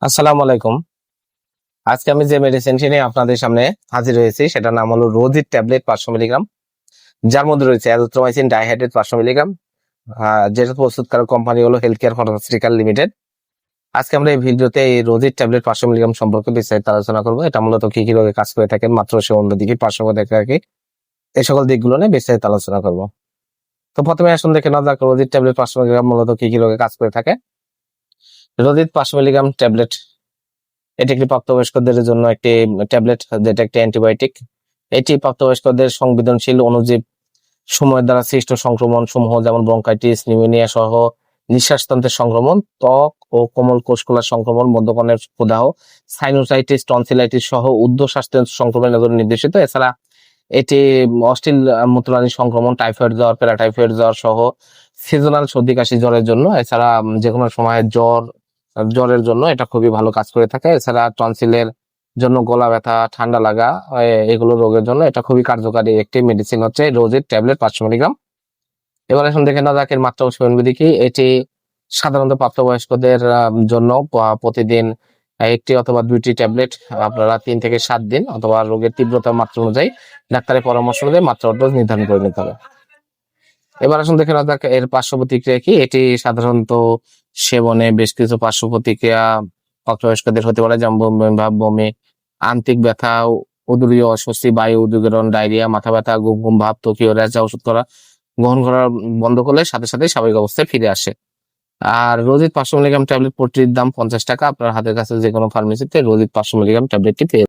আসসালামু আলাইকুম। আজকে আমি যে মেডিসিনটি নিয়ে আপনাদের সামনে হাজির হয়েছি সেটার নাম হলো রোজির ট্যাবলেট 500 মিলিগ্রাম, যার মধ্যে রয়েছে অ্যাজিথ্রোমাইসিন ডাইহাইড্রেট 500 মিলিগ্রাম। যেটা প্রস্তুতকারক কোম্পানি হলো হেলথ কেয়ার ফার্মাসিউটিক্যাল লিমিটেড। আজকে আমরা এই ভিডিওতে এই রোজির ট্যাবলেট 500 মিলিগ্রাম সম্পর্কে বিস্তারিত আলোচনা করবো। এটা মূলত কি কি রোগে কাজ করে থাকে, মাত্র সে অন্যদিকে পার্শ্ব দেখে থাকে, এই সকল দিকগুলো নিয়ে বিস্তারিত আলোচনা করবো। তো প্রথমে আসুন দেখে নেওয়া যাক রোজির ট্যাবলেট 500 মিলিগ্রাম মূলত কি কি রোগে কাজ করে থাকে। রোজির 500 মিলিগ্রাম ট্যাবলেট এটি একটি প্রাপ্তবয়স্কদের জন্য একটি ট্যাবলেট, যেটা একটি অ্যান্টিবায়োটিক। এটি প্রাপ্তবয়স্কদের সংবেদনশীল অণুজীব সময়ের দ্বারা সৃষ্ট সংক্রমণ সমূহ, যেমন ব্রঙ্কাইটিস, নিউমোনিয়া সহ নিঃশ্বাসতন্ত্রের সংক্রমণ, ত্বক ও কোমল কোষকলার সংক্রমণ, মধ্যকর্ণের প্রদাহ, সাইনোসাইটিস, টনসিলাইটিস সহ ঊর্ধ্ব শ্বাসতন্ত্র সংক্রমণের জন্য নির্দেশিত। এছাড়া এটি অস্থির মূত্রনালী সংক্রমণ, টাইফয়েড জ্বর, প্যারাটাইফয়েড জ্বর সহ সিজনাল সর্দি কাশি জ্বরের জন্য, এছাড়া যে কোনো সময় জ্বরের জন্য এটা খুবই ভালো কাজ করে থাকে। এছাড়া টনসিলের জন্য, গলা ব্যথা, ঠান্ডা লাগা, এগুলো রোগের জন্য এটা খুবই কার্যকারী একটি মেডিসিন হচ্ছে রোজির ট্যাবলেট 500 মিলিগ্রাম। এবার এখন দেখে নেওয়া যাক এর মাত্রা ও সেবনবিধি কি। এটি সাধারণত প্রাপ্তবয়স্কদের জন্য প্রতিদিন একটি অথবা দুইটি ট্যাবলেট আপনারা 3 থেকে 7 দিন অথবা রোগের তীব্রতার মাত্রা অনুযায়ী ডাক্তারের পরামর্শ অনুযায়ী মাত্রা ও ডোজ নির্ধারণ করে নিতে হবে। এবার আসুন দেখে নেওয়া যাক এর পার্শ্ব প্রতিক্রিয়া কি। এটি সাধারণত সেবনে বেশ কিছু পার্শ্ব প্রতিক্রিয়া প্রাপ্তবয়স্কদের হতে পারে, যেমন বমি ভাব, বমি, আন্তিক ব্যথা, উদরীয় অস্বস্তি, বায়ু উদ্গীরণ, ডায়রিয়া, মাথা ব্যথা, ঘুম ঘুম ভাব, ত্বকীয় র্যাশ। যা ওষুধ গ্রহণ করা বন্ধ করলে সাথে সাথে স্বাভাবিক অবস্থায় ফিরে আসে। আর রোজির 500 মিলিগ্রাম ট্যাবলেট পট্টির দাম 50 টাকা। আপনার হাতের কাছে যে কোনো ফার্মেসিতে রোজির 500 মিলিগ্রাম ট্যাবলেটটি পেয়ে